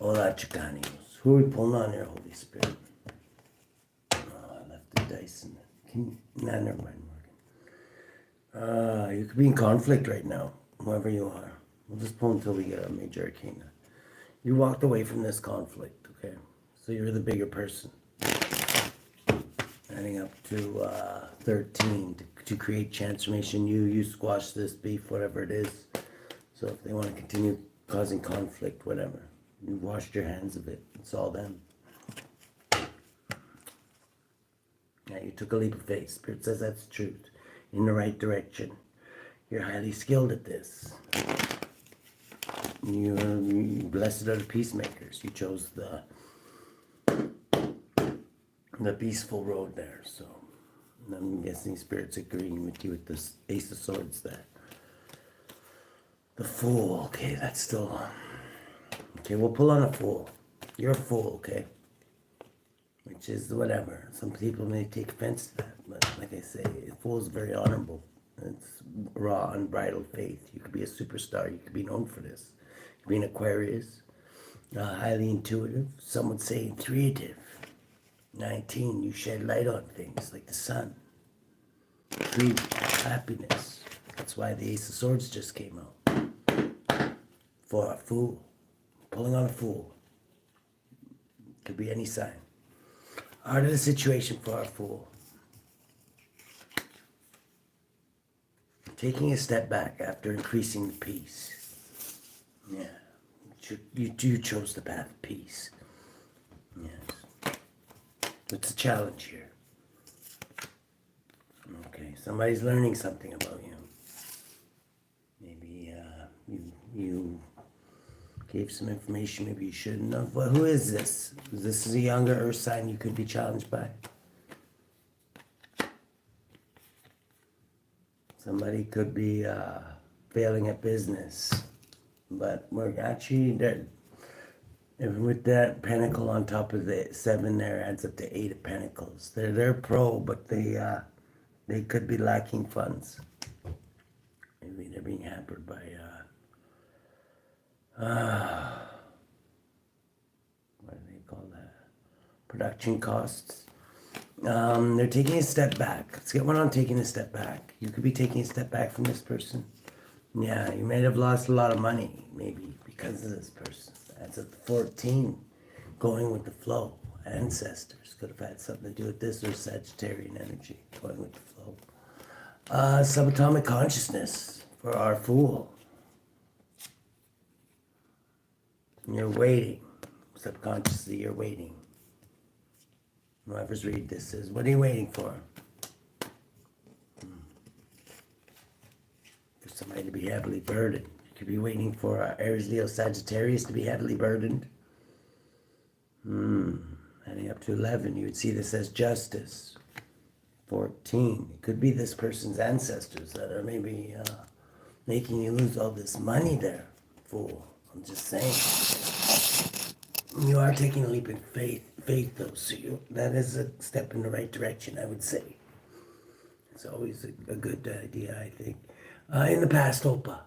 Hola, Chicanos. Who are we pulling on here, Holy Spirit? Oh, I left the dice in there. Nah, never mind, Morgan. You could be in conflict right now, whoever you are. We'll just pull until we get a major arcana. You walked away from this conflict, okay? So you're the bigger person. Adding up to 13 to create transformation. You squash this beef, whatever it is. So if they want to continue causing conflict, whatever, you washed your hands of it. It's all them. Yeah, you took a leap of faith. Spirit says that's the truth. In the right direction. You're highly skilled at this. You're blessed are the peacemakers. You chose the peaceful road there. So I'm guessing Spirit's agreeing with you with this Ace of Swords there. The Fool. Okay, that's still... Okay, we'll pull on a Fool. You're a Fool, okay? Which is whatever. Some people may take offense to that, but like I say, a Fool is very honorable. It's raw, unbridled faith. You could be a superstar. You could be known for this. You could be an Aquarius. Highly intuitive. Some would say intuitive. 19, you shed light on things like the sun. 3, happiness. That's why the Ace of Swords just came out. For a Fool. Pulling on a Fool. Could be any sign. Art of the situation for a Fool. Taking a step back after increasing the peace. Yeah. You chose the path of peace. Yes. What's the challenge here? Okay, somebody's learning something about you. Maybe you gave some information maybe you shouldn't have. Well, who is this? This is a younger earth sign you could be challenged by. Somebody could be failing at business. But we're actually there. With that pentacle on top of the 7 there adds up to 8 of pentacles. They're pro, but they could be lacking funds. Maybe they're being hampered by what do they call that? Production costs. They're taking a step back. Let's get one on taking a step back. You could be taking a step back from this person. Yeah, you may have lost a lot of money, maybe, because of this person. That's at 14, going with the flow. Ancestors could have had something to do with this, or Sagittarian energy, going with the flow. Subatomic consciousness for our Fool. You're waiting. Subconsciously, you're waiting. Whoever's read this says, what are you waiting for? For somebody to be heavily burdened. You could be waiting for Aries, Leo, Sagittarius to be heavily burdened. Adding up to 11, you would see this as justice. 14, it could be this person's ancestors that are maybe making you lose all this money there, Fool. I'm just saying. You are taking a leap in faith though, so that is a step in the right direction, I would say. It's always a good idea, I think. In the past, Opa.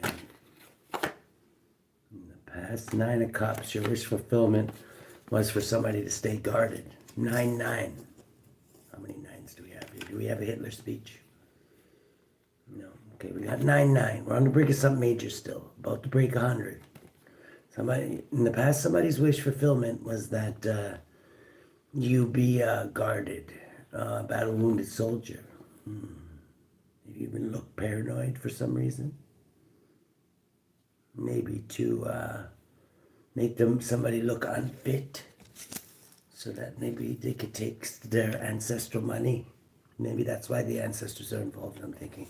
Yeah. In the past, 9 of Cups, your wish fulfillment was for somebody to stay guarded. 9-9. How many 9s do we have here? Do we have a Hitler speech? No. Okay, we got 9-9. We're on the brink of something major still. About to break 100. Somebody in the past, somebody's wish fulfillment was that you be guarded, battle wounded soldier. Maybe even look paranoid for some reason. Maybe to make somebody look unfit, so that maybe they could take their ancestral money. Maybe that's why the ancestors are involved, I'm thinking.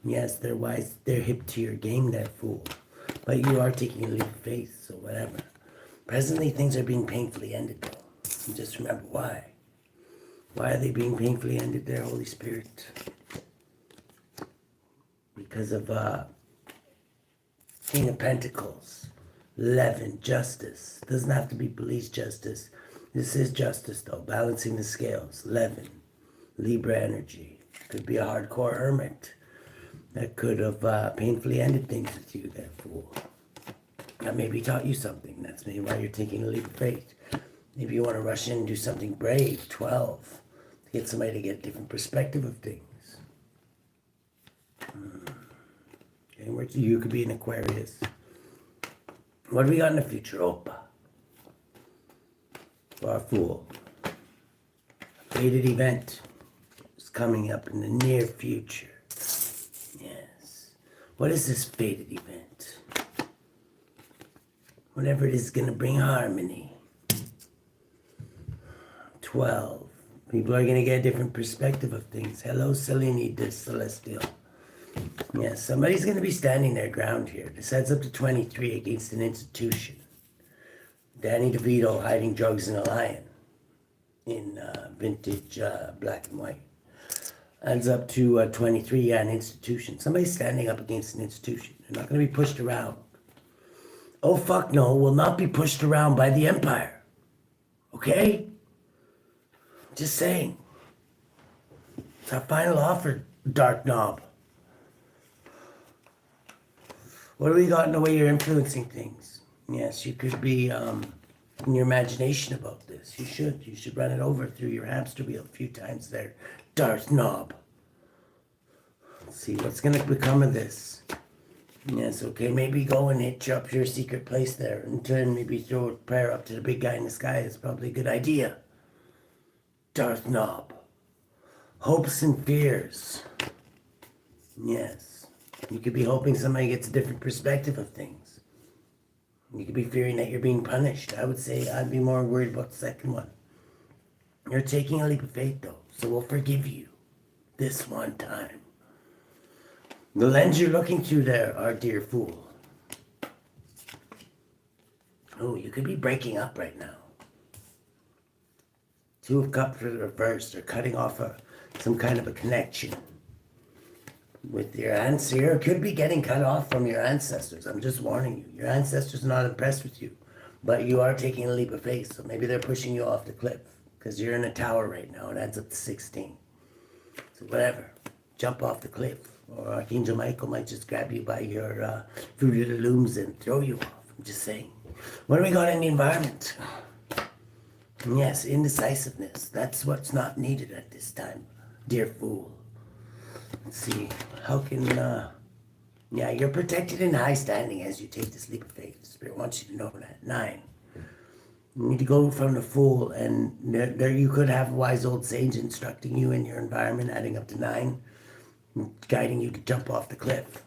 Yes, they're wise, they're hip to your game, that Fool. But you are taking a leap of faith, so whatever. Presently, things are being painfully ended, though. And just remember why. Why are they being painfully ended there, Holy Spirit? Because of King of Pentacles. 11, justice. Doesn't have to be police justice. This is justice, though. Balancing the scales. 11, Libra energy. Could be a hardcore hermit. that could have painfully ended things with you, that fool. That maybe taught you something. That's maybe why you're taking a leap of faith. Maybe you want to rush in and do something brave, 12, to get somebody to get a different perspective of things. Okay, where you could be an Aquarius. What do we got in the future? Opa. For our fool. A fated event is coming up in the near future. Yes. What is this fated event? Whatever it is going to bring harmony. 12. People are going to get a different perspective of things. Hello, Selene, the Celestial. Yes, somebody's going to be standing their ground here. This adds up to 23 against an institution. Danny DeVito hiding drugs in a lion in vintage black and white. Adds up to 23, yeah, an institution. Somebody's standing up against an institution. They're not going to be pushed around. Oh, fuck no, will not be pushed around by the Empire. Okay? Just saying. It's our final offer, Dark Knob. What do we got in the way you're influencing things? Yes, you could be in your imagination about this. You should run it over through your hamster wheel a few times there, Darth Knob. Let's see what's going to become of this. Yes, okay, maybe go and hitch up your secret place there and then maybe throw a prayer up to the big guy in the sky is probably a good idea. Darth Knob. Hopes and fears. Yes. You could be hoping somebody gets a different perspective of things. You could be fearing that you're being punished. I would say I'd be more worried about the second one. You're taking a leap of faith, though, so we'll forgive you this one time. The lens you're looking through there, our dear fool. Oh, you could be breaking up right now. Two of Cups reversed, or cutting off some kind of a connection with your ancestor. You could be getting cut off from your ancestors. I'm just warning you. Your ancestors are not impressed with you, but you are taking a leap of faith, so maybe they're pushing you off the cliff because you're in a tower right now. It adds up to 16. So whatever. Jump off the cliff, or Archangel Michael might just grab you by your Fruit of the Looms and throw you off. I'm just saying. What do we got in the environment? Yes, indecisiveness. That's what's not needed at this time, dear fool. Let's see, how can, yeah, you're protected in high standing as you take this leap of faith. Spirit wants you to know that. 9. You need to go from the fool, and there you could have a wise old sage instructing you in your environment, adding up to 9, guiding you to jump off the cliff.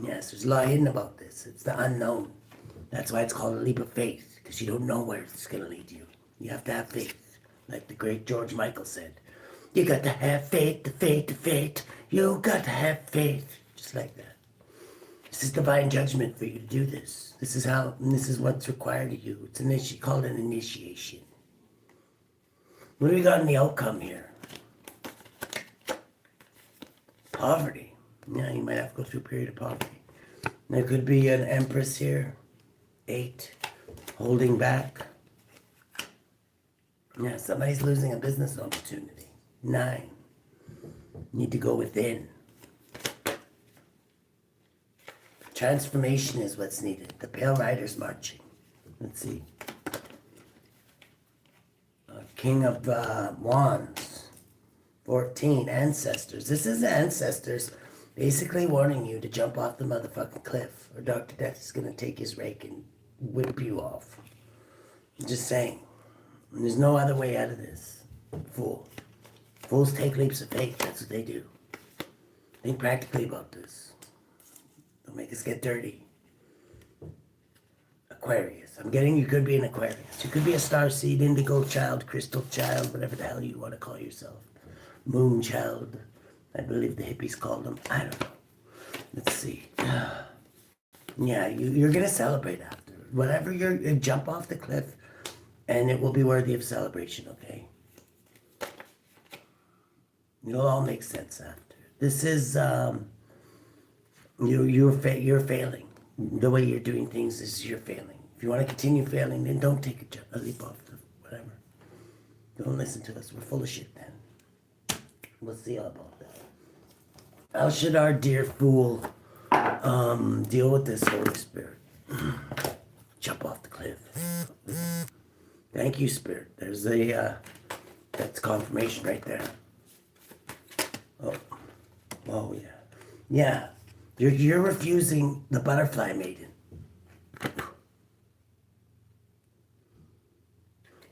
Yes, there's a lot hidden about this. It's the unknown. That's why it's called a leap of faith, because you don't know where it's going to lead you. You have to have faith, like the great George Michael said. You got to have faith, the faith, the faith. You got to have faith. Just like that. This is divine judgment for you to do this. This is how, and this is what's required of you. It's called an initiation. What do we got in the outcome here? Poverty. Yeah, you might have to go through a period of poverty. There could be an empress here. 8. Holding back. Yeah, somebody's losing a business opportunity. 9. Need to go within. Transformation is what's needed. The Pale Rider's marching. Let's see. King of Wands. 14. Ancestors. This is the ancestors basically warning you to jump off the motherfucking cliff, or Dr. Death is going to take his rake and whip you off. I'm just saying. And there's no other way out of this. Fool. Fools take leaps of faith. That's what they do. Think practically about this. Don't make us get dirty. Aquarius. I'm getting you could be an Aquarius. You could be a starseed, indigo child, crystal child, whatever the hell you want to call yourself. Moon child. I believe the hippies called them. I don't know. Let's see. Yeah, you're going to celebrate after. Whatever you jump off the cliff, and it will be worthy of celebration, okay? It'll all make sense after. This is, you're failing. The way you're doing things is you're failing. If you want to continue failing, then don't take a leap off the whatever. Don't listen to us. We're full of shit then. We'll see all about that. How should our dear fool deal with this, Holy Spirit? Jump off the cliff. Thank you, Spirit. There's that's confirmation right there. Oh yeah. Yeah. You're refusing the butterfly maiden.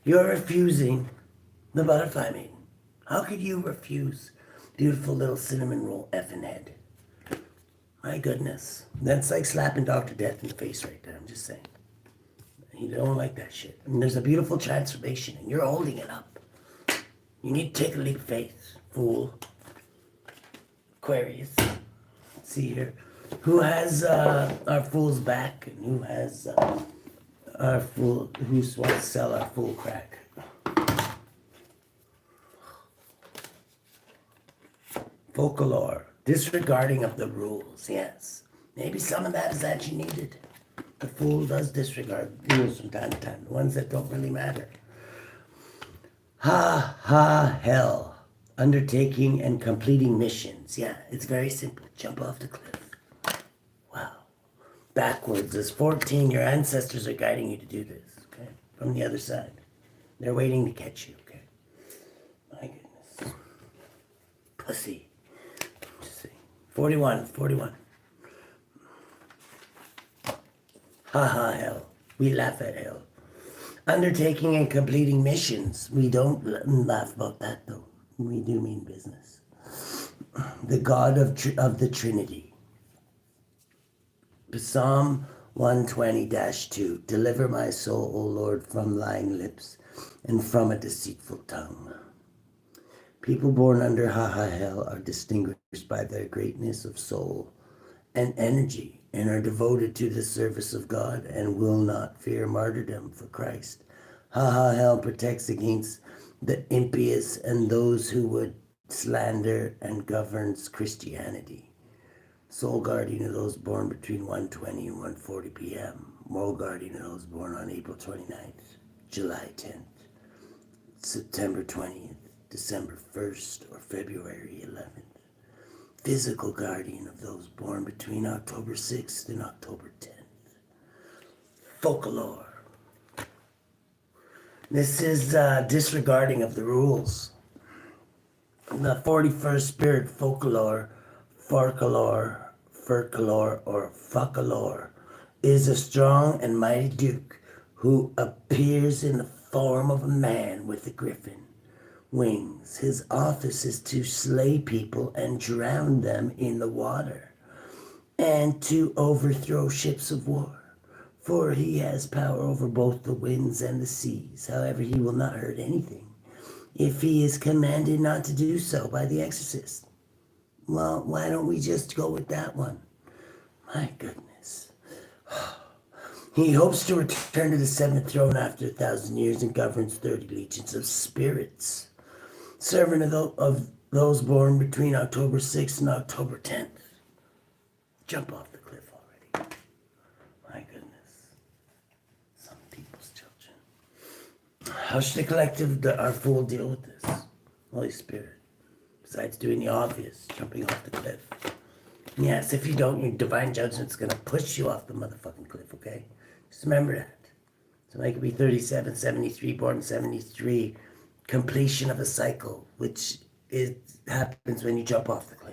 You're refusing the butterfly maiden. How could you refuse beautiful little cinnamon roll effing head? My goodness. That's like slapping Dr. Death in the face right there. I'm just saying. You don't like that shit. I mean, there's a beautiful transformation and you're holding it up. You need to take a leap of faith, fool. Aquarius. Let's see here. Who has our fool's back and who has our fool, who wants to sell our fool crack? FOCALOR. Disregarding of the rules, yes. Maybe some of that is actually needed. The fool does disregard rules from time to time, the ones that don't really matter. HAHAH3L. Undertaking and completing missions. Yeah, it's very simple. Jump off the cliff. Wow. Backwards is 14. Your ancestors are guiding you to do this, okay? From the other side. They're waiting to catch you, okay? My goodness. Pussy. Just see. 41. HAHAH3L. We laugh at hell. Undertaking and completing missions. We don't laugh about that, though. We do mean business. The God of the Trinity. Psalm 120-2. Deliver my soul, O Lord, from lying lips and from a deceitful tongue. People born under HAHAH3L are distinguished by their greatness of soul and energy and are devoted to the service of God and will not fear martyrdom for Christ. HAHAH3L protects against the impious and those who would slander and governs Christianity. Soul guardian of those born between 1:20 and 1:40 p.m. Moral guardian of those born on April 29th, July 10th, September 20th, December 1st, or February 11th. Physical guardian of those born between October 6th and October 10th. FOCALOR. This is disregarding of the rules. The 41st spirit, FOCALOR, FOCALOR, or FOCALOR, is a strong and mighty duke who appears in the form of a man with a griffin wings. His office is to slay people and drown them in the water, and to overthrow ships of war. For he has power over both the winds and the seas. However, he will not hurt anything if he is commanded not to do so by the exorcist. Well, why don't we just go with that one? My goodness. He hopes to return to the seventh throne after 1,000 years and governs 30 legions of spirits. Servant of those born between October 6th and October 10th. Jump off the cliff already. My goodness. Some people's children. How should the collective, our fool, deal with this? Holy Spirit. Besides doing the obvious, jumping off the cliff. Yes, if you don't, your divine judgment's going to push you off the motherfucking cliff, okay? Just remember that. Somebody could be 37, 73, born in 73, completion of a cycle, which happens when you jump off the cliff.